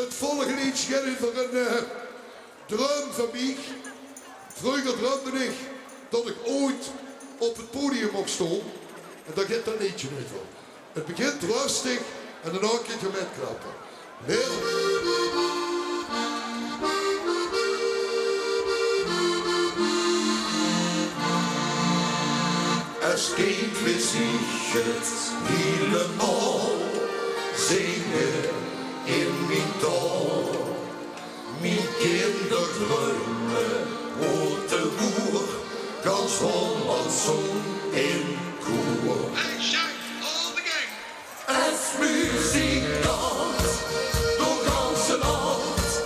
Het volgende lied gaat over een droom van mij. Vroeger droomde ik dat ik ooit op het podium mocht staan. En daar gaat dat liedje niet van. Het begint rustig en daarna kun je met klappen. Als kind wist ik het helemaal zingen in mijn taal. Mijn kinderdromen hoort de boer, gans Holland zong in koor. Hey, shout, all the gang! Als muzikant door ganse land,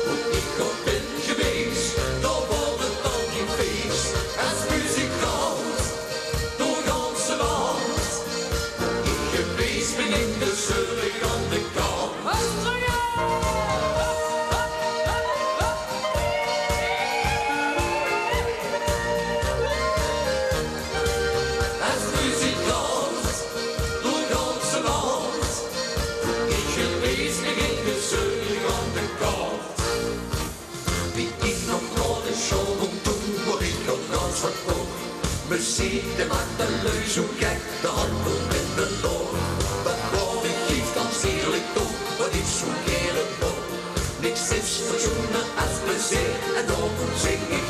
hoe ik ook ben geweest, dan wordt het dan geen feest. Als muzikant door ganse land, hoe ik geweest ben in de zeurig aan de kant. Als muzikant door ganse land, hoe ik geweest ben in de zeurig aan de kant. Wie ik nog naar de show moet doen, word ik nog dans verkocht. Muziek, de maakt de leus, hoe gek, de handel met de loon. Wat wou ik geef ganz eerlijk toe, wat is zo'n keren op. Niks is verzoenen als plezier en daarom zing ik